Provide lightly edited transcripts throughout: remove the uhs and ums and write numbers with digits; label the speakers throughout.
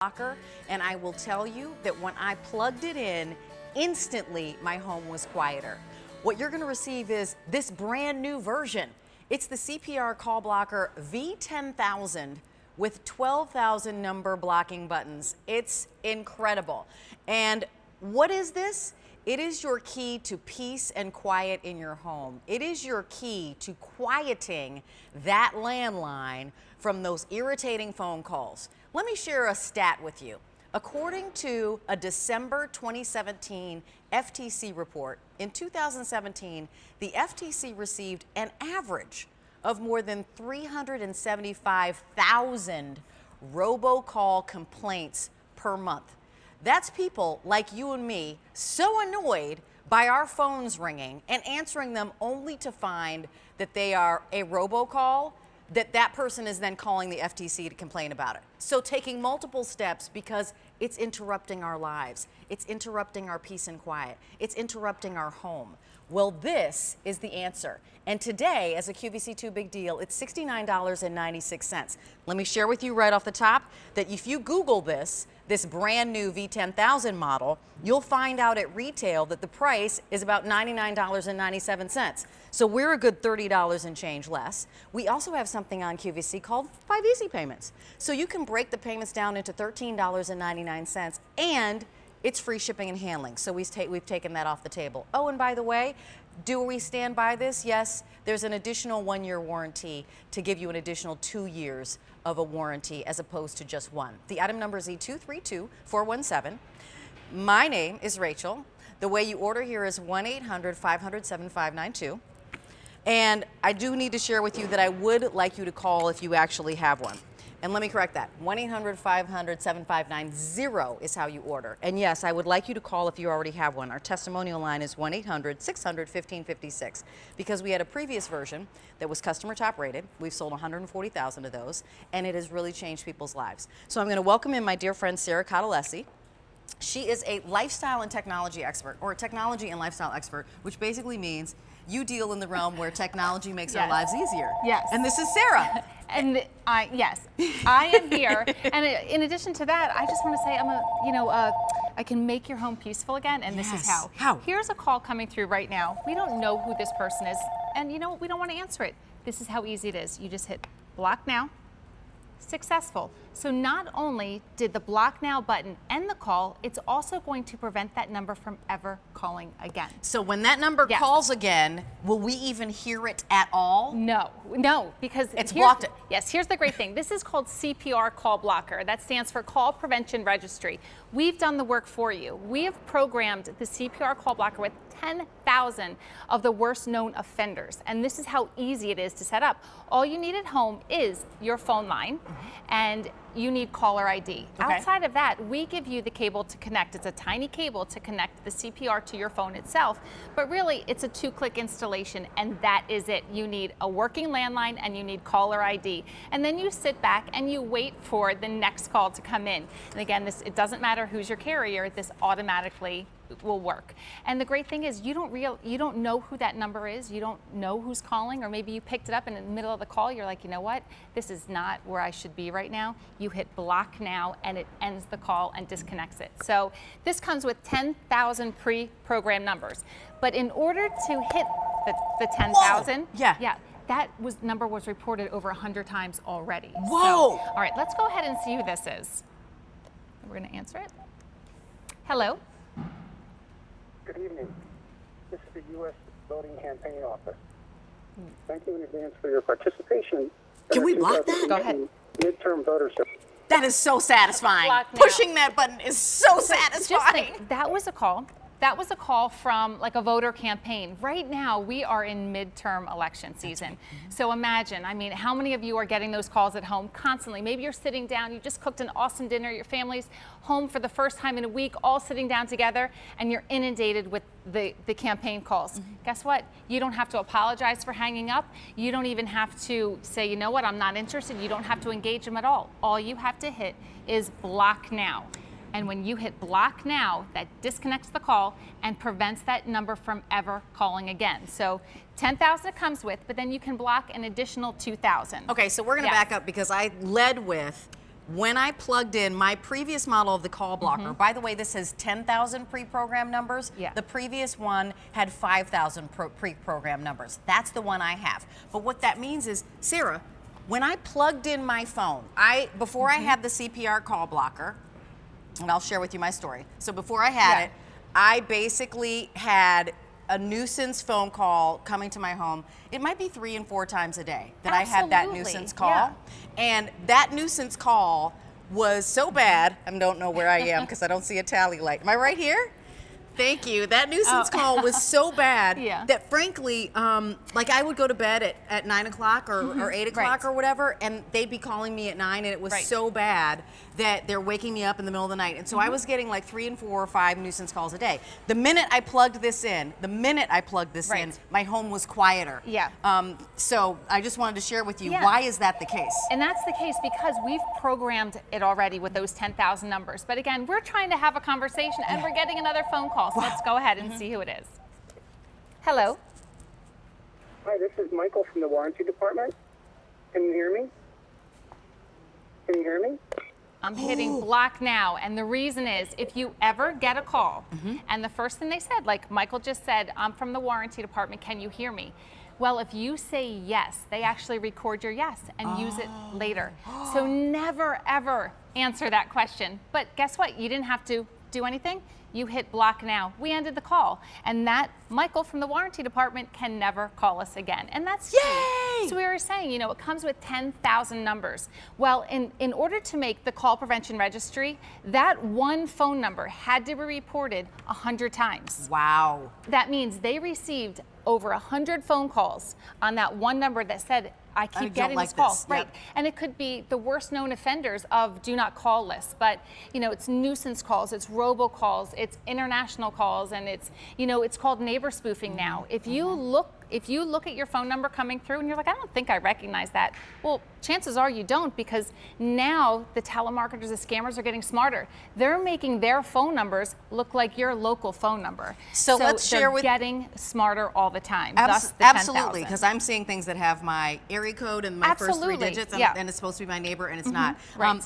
Speaker 1: blocker, and I will tell you that when I plugged it in, instantly my home was quieter. What you're going to receive is this brand new version. It's the CPR call blocker V10000 with 12,000 number blocking buttons. It's incredible. And what is this? It is your key to peace and quiet in your home. It is your key to quieting that landline from those irritating phone calls. Let me share a stat with you. According to a December 2017 FTC report, in 2017, the FTC received an average of more than 375,000 robocall complaints per month. That's people like you and me so annoyed by our phones ringing and answering them only to find that they are a robocall, that person is then calling the FTC to complain about it. So taking multiple steps because it's interrupting our lives. It's interrupting our peace and quiet. It's interrupting our home. Well, this is the answer. And today, as a QVC2 Big Deal, it's $69.96. Let me share with you right off the top that if you Google this brand new V10000 model, you'll find out at retail that the price is about $99.97. So we're a good $30 and change less. We also have something on QVC called 5 Easy Payments. So you can break the payments down into $13.99, and it's free shipping and handling. So we've taken that off the table. Oh, and by the way, do we stand by this? Yes, there's an additional 1-year warranty to give you an additional 2 years of a warranty as opposed to just one. The item number is E232417. My name is Rachel. The way you order here is 1-800-500-7592. And I do need to share with you that I would like you to call if you actually have one. And let me correct that. 1-800-500-7590 is how you order. And yes, I would like you to call if you already have one. Our testimonial line is 1-800-600-1556. Because we had a previous version that was customer top rated. We've sold 140,000 of those, and it has really changed people's lives. So I'm going to welcome in my dear friend Sarah Cotalesi. She is a lifestyle and technology expert, or a technology and lifestyle expert, which basically means you deal in the realm where technology makes our lives easier.
Speaker 2: Yes.
Speaker 1: And this is Sarah.
Speaker 2: And yes, I am here. And in addition to that, I just want to say I can make your home peaceful again, and this is how.
Speaker 1: How?
Speaker 2: Here's a call coming through right now. We don't know who this person is, and you know what? We don't want to answer it. This is how easy it is. You just hit block now. Successful. So not only did the block now button end the call, it's also going to prevent that number from ever calling again.
Speaker 1: So when that number calls again, will we even hear it at all?
Speaker 2: No, because
Speaker 1: it's blocked it.
Speaker 2: Yes, here's the great thing. This is called CPR call blocker. That stands for Call Prevention Registry. We've done the work for you. We have programmed the CPR call blocker with 10,000 of the worst known offenders. And this is how easy it is to set up. All you need at home is your phone line, and you need caller ID.
Speaker 1: Okay.
Speaker 2: Outside of that, we give you the cable to connect. It's a tiny cable to connect the CPR to your phone itself, but really it's a 2-click installation, and that is it. You need a working landline and you need caller ID. And then you sit back and you wait for the next call to come in. And again, it doesn't matter who's your carrier, this automatically will work. And the great thing is you don't know who that number is, you don't know who's calling, or maybe you picked it up and in the middle of the call you're like, you know what, this is not where I should be right now. You hit block now and it ends the call and disconnects it. So this comes with 10,000 pre-programmed numbers. But in order to hit the 10,000, that number was reported over 100 times already.
Speaker 1: Whoa!
Speaker 2: So, all right, let's go ahead and see who this is. We're going to answer it. Hello.
Speaker 3: Good evening. This is the U.S. Voting Campaign Office. Thank you in advance for your participation.
Speaker 1: Can we block that?
Speaker 2: Go ahead.
Speaker 3: Midterm voter survey.
Speaker 1: That is so satisfying. Pushing that button is so satisfying.
Speaker 2: Just think, that was a call. That was a call from like a voter campaign. Right now, we are in midterm election season. So imagine, I mean, how many of you are getting those calls at home constantly? Maybe you're sitting down, you just cooked an awesome dinner, your family's home for the first time in a week, all sitting down together, and you're inundated with the campaign calls. Guess what? You don't have to apologize for hanging up. You don't even have to say, you know what, I'm not interested. You don't have to engage them at all. All you have to hit is block now. And when you hit block now, that disconnects the call and prevents that number from ever calling again. So 10,000 it comes with, but then you can block an additional 2,000.
Speaker 1: Okay, so we're going to back up because I led with when I plugged in my previous model of the call blocker, by the way, this has 10,000 pre-programmed numbers.
Speaker 2: Yeah.
Speaker 1: The previous one had 5,000 pre-programmed numbers. That's the one I have. But what that means is, Sarah, when I plugged in my phone, before I had the CPR call blocker, and I'll share with you my story. So before I had it, I basically had a nuisance phone call coming to my home. It might be 3 and 4 times a day that I had that nuisance call.
Speaker 2: Yeah.
Speaker 1: And that nuisance call was so bad, I don't know where I am because I don't see a tally light. Am I right here? Thank you. That nuisance call was so bad that frankly, like I would go to bed at 9 o'clock or 8 o'clock or whatever, and they'd be calling me at 9, and it was so bad that they're waking me up in the middle of the night. And so I was getting like 3 and 4 or 5 nuisance calls a day. The minute I plugged this in, my home was quieter.
Speaker 2: Yeah.
Speaker 1: So I just wanted to share with you, why is that the case?
Speaker 2: And that's the case because we've programmed it already with those 10,000 numbers. But again, we're trying to have a conversation and we're getting another phone call. So let's go ahead and see who it is. Hello.
Speaker 3: Hi, this is Michael from the warranty department. Can you hear me? Can you hear me?
Speaker 2: I'm hitting block now, and the reason is if you ever get a call and the first thing they said, like Michael just said, I'm from the warranty department, can you hear me? Well, if you say yes, they actually record your yes and use it later. So never ever answer that question. But guess what? You didn't have to do anything. You hit block now. We ended the call. And that Michael from the warranty department can never call us again. And that's key. So we were saying, you know, it comes with 10,000 numbers. Well, in order to make the call prevention registry, that one phone number had to be reported 100 times.
Speaker 1: Wow.
Speaker 2: That means they received over 100 phone calls on that one number that said, I keep getting this call. Right. And it could be the worst known offenders of do not call lists, but you know, it's nuisance calls, it's robocalls, it's international calls, and it's, you know, it's called neighbor spoofing now. If you look at your phone number coming through and you're like, I don't think I recognize that. Well, chances are you don't, because now the telemarketers, the scammers are getting smarter. They're making their phone numbers look like your local phone number.
Speaker 1: So let's share with
Speaker 2: getting smarter all the time. Thus the
Speaker 1: absolutely, because I'm seeing things that have my area code and my first 3 digits, and it's supposed to be my neighbor, and it's not.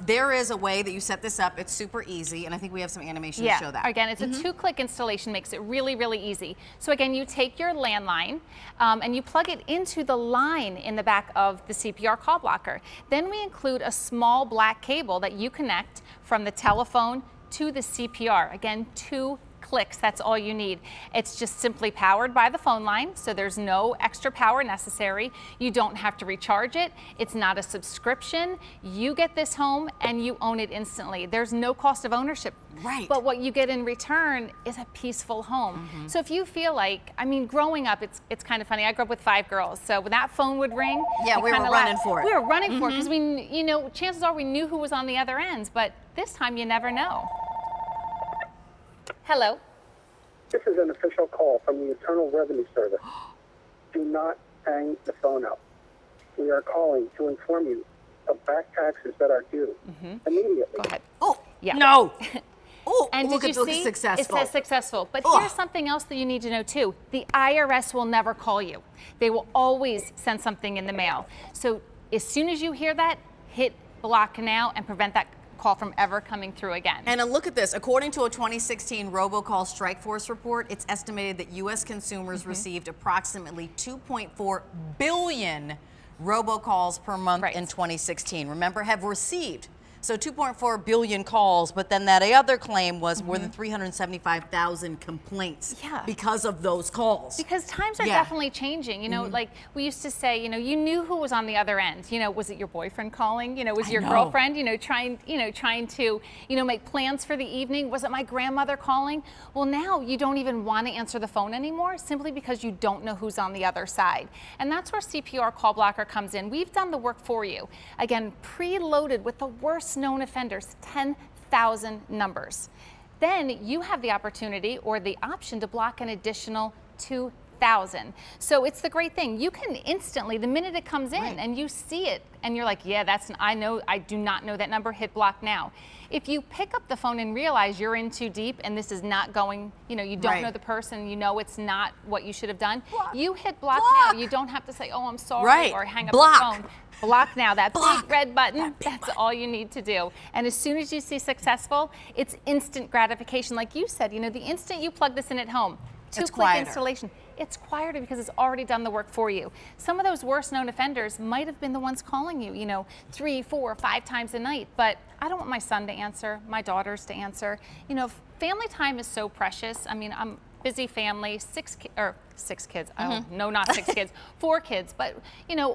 Speaker 1: There is a way that you set this up. It's super easy, and I think we have some animation to show that.
Speaker 2: Again, it's a 2-click installation, makes it really, really easy. So again, you take your landline and you plug it into the line in the back of the CPR call blocker. Then we include a small black cable that you connect from the telephone to the CPR. Again, 2 clicks, that's all you need. It's just simply powered by the phone line, so there's no extra power necessary. You don't have to recharge it. It's not a subscription. You get this home and you own it instantly. There's no cost of ownership.
Speaker 1: Right.
Speaker 2: But what you get in return is a peaceful home. So if you feel like, I mean, growing up, it's kind of funny. I grew up with 5 girls, so when that phone would ring,
Speaker 1: we were running for it.
Speaker 2: We were running for it because we, you know, chances are we knew who was on the other end, but this time you never know. Hello.
Speaker 3: This is an official call from the Internal Revenue Service. Do not hang the phone up. We are calling to inform you of back taxes that are due immediately.
Speaker 2: Go ahead.
Speaker 1: Oh,
Speaker 2: yeah.
Speaker 1: No. Oh,
Speaker 2: and
Speaker 1: look
Speaker 2: did
Speaker 1: at
Speaker 2: you see?
Speaker 1: successful.
Speaker 2: It says successful. But here's something else that you need to know too. The IRS will never call you. They will always send something in the mail. So as soon as you hear that, hit block now and prevent that call from ever coming through again.
Speaker 1: And look at this. According to a 2016 Robocall Strike Force report, it's estimated that U.S. consumers received approximately 2.4 billion robocalls per month in 2016. Remember, have received. So 2.4 billion calls, but then that other claim was more than 375,000 complaints because of those calls.
Speaker 2: Because times are definitely changing. You know, like we used to say, you know, you knew who was on the other end. You know, was it your boyfriend calling? You know, was your girlfriend, you know, trying to, you know, make plans for the evening? Was it my grandmother calling? Well, now you don't even want to answer the phone anymore simply because you don't know who's on the other side. And that's where CPR Call Blocker comes in. We've done the work for you. Again, preloaded with the worst known offenders, 10,000 numbers. Then you have the opportunity or the option to block an additional 2,000 V10000. So it's the great thing. You can instantly, the minute it comes in and you see it and you're like, yeah, I do not know that number, hit block now. If you pick up the phone and realize you're in too deep and this is not going, you don't know the person, it's not what you should have done, you hit block now. You don't have to say, oh, I'm sorry, or hang up the phone. Block now, that big red button, that's all you need to do. And as soon as you see successful, it's instant gratification. Like you said, the instant you plug this in at home, two-click installation. It's quieter because it's already done the work for you. Some of those worst known offenders might have been the ones calling you, 3, 4, 5 times a night, but I don't want my son to answer, my daughters to answer. Family time is so precious. I mean, I'm busy family, 6 kids. Oh, no, not 6 kids, 4 kids. But,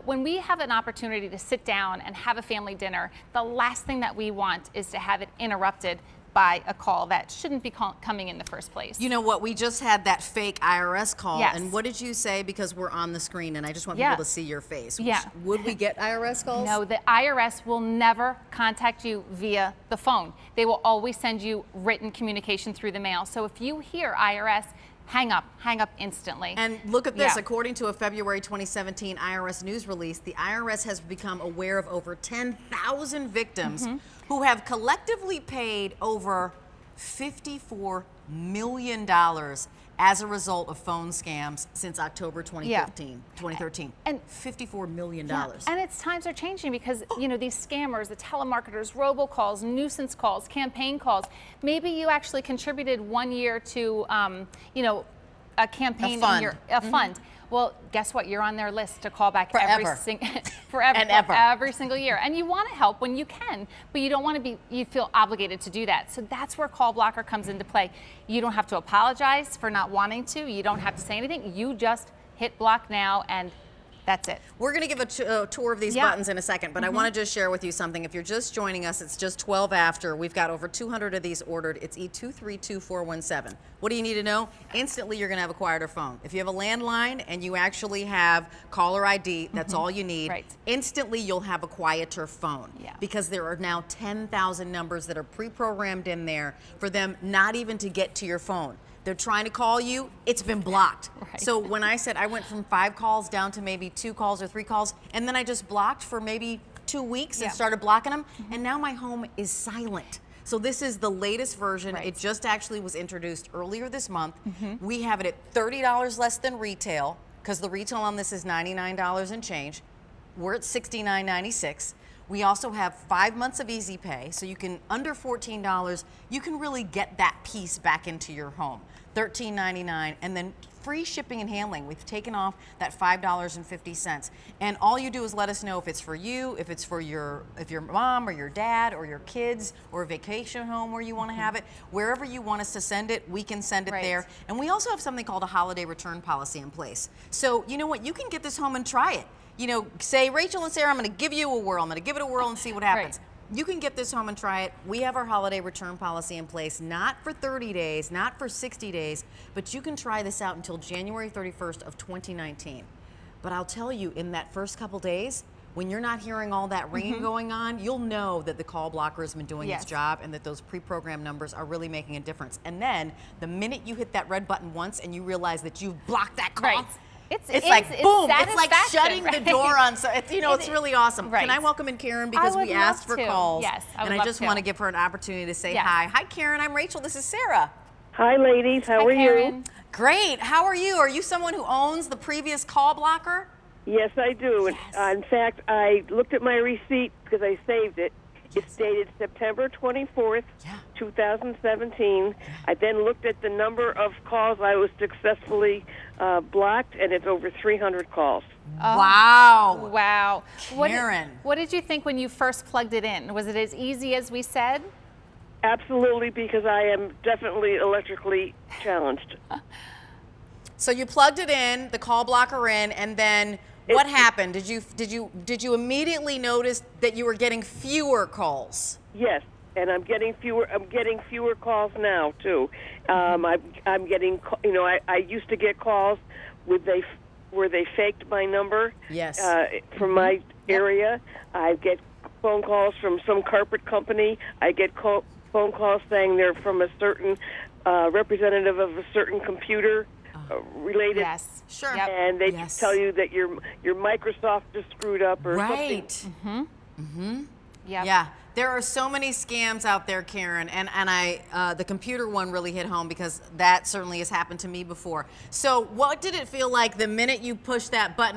Speaker 2: when we have an opportunity to sit down and have a family dinner, the last thing that we want is to have it interrupted by a call that shouldn't be coming in the first place.
Speaker 1: You know what? We just had that fake IRS call. Yes. And what did you say? Because we're on the screen and I just want people to see your face.
Speaker 2: Yeah.
Speaker 1: Would we get IRS calls?
Speaker 2: No, the IRS will never contact you via the phone. They will always send you written communication through the mail. So if you hear IRS, hang up instantly.
Speaker 1: And look at this, according to a February 2017 IRS news release, the IRS has become aware of over 10,000 victims who have collectively paid over $54 million as a result of phone scams since October 2013. And $54 million.
Speaker 2: And times are changing because, these scammers, the telemarketers, robocalls, nuisance calls, campaign calls, maybe you actually contributed 1 year to, a campaign a fund. Well, guess what? You're on their list to call back
Speaker 1: forever
Speaker 2: every single year. And you want to help when you can, but you don't want to be, you feel obligated to do that. So that's where Call Blocker comes into play. You don't have to apologize for not wanting to. You don't have to say anything. You just hit block now and that's it.
Speaker 1: We're going to give a tour of these buttons in a second, but I want to just share with you something. If you're just joining us, it's just 12 after. We've got over 200 of these ordered. It's E232417. What do you need to know? Instantly, you're going to have a quieter phone. If you have a landline and you actually have caller ID, that's all you need.
Speaker 2: Right.
Speaker 1: Instantly, you'll have a quieter phone because there are now 10,000 numbers that are pre-programmed in there for them not even to get to your phone. They're trying to call you, it's been blocked.
Speaker 2: Right.
Speaker 1: So when I said I went from 5 calls down to maybe 2 calls or 3 calls, and then I just blocked for maybe 2 weeks and started blocking them, and now my home is silent. So this is the latest version.
Speaker 2: Right.
Speaker 1: It just actually was introduced earlier this month. We have it at $30 less than retail, because the retail on this is $99 and change. We're at $69.96. We also have 5 months of easy pay, so you can, under $14, you can really get that piece back into your home. $13.99, and then free shipping and handling. We've taken off that $5.50. And all you do is let us know if it's for you, if it's for your mom or your dad or your kids or a vacation home where you want to have it. Wherever you want us to send it, we can send it there. And we also have something called a holiday return policy in place. So you know what? You can get this home and try it. Say, Rachel and Sarah, I'm going to give you a whirl. I'm going to give it a whirl and see what happens. You can get this home and try it. We have our holiday return policy in place, not for 30 days, not for 60 days, but you can try this out until January 31st of 2019. But I'll tell you, in that first couple days, when you're not hearing all that ringing going on, you'll know that the call blocker has been doing its job and that those pre-programmed numbers are really making a difference. And then the minute you hit that red button once and you realize that you've blocked that call, it's like boom, it's like shutting the door on. So it's really awesome. Can I welcome in Karen, because we asked for calls?
Speaker 2: Yes,
Speaker 1: and I just want to give her an opportunity to say hi. Hi, Karen. I'm Rachel. This is Sarah.
Speaker 3: Hi, ladies. How are you?
Speaker 1: Great. How are you? Are you someone who owns the previous call blocker?
Speaker 3: Yes, I do.
Speaker 1: Yes.
Speaker 3: In fact, I looked at my receipt because I saved it. It's dated September 24th, 2017. I then looked at the number of calls I was successfully blocked, and it's over 300 calls.
Speaker 2: Oh,
Speaker 1: wow.
Speaker 2: Wow.
Speaker 1: Karen.
Speaker 2: What did you think when you first plugged it in? Was it as easy as we said?
Speaker 3: Absolutely, because I am definitely electrically challenged.
Speaker 1: So you plugged it in, the call blocker in, and then what happened? Did you immediately notice that you were getting fewer calls?
Speaker 3: Yes, and I'm getting fewer calls now too. I'm getting, I used to get calls where they faked my number.
Speaker 1: Yes.
Speaker 3: From my area. I get phone calls from some carpet company. I get phone calls saying they're from a certain representative of a certain computer
Speaker 4: related.
Speaker 2: Yes.
Speaker 1: Sure.
Speaker 2: Yep.
Speaker 4: And they
Speaker 1: Yes.
Speaker 4: tell you that your Microsoft is screwed up or
Speaker 1: Right.
Speaker 4: something.
Speaker 2: Yep.
Speaker 1: Yeah, there are so many scams out there, Karen, and the computer one really hit home because that certainly has happened to me before. So what did it feel like the minute you pushed that button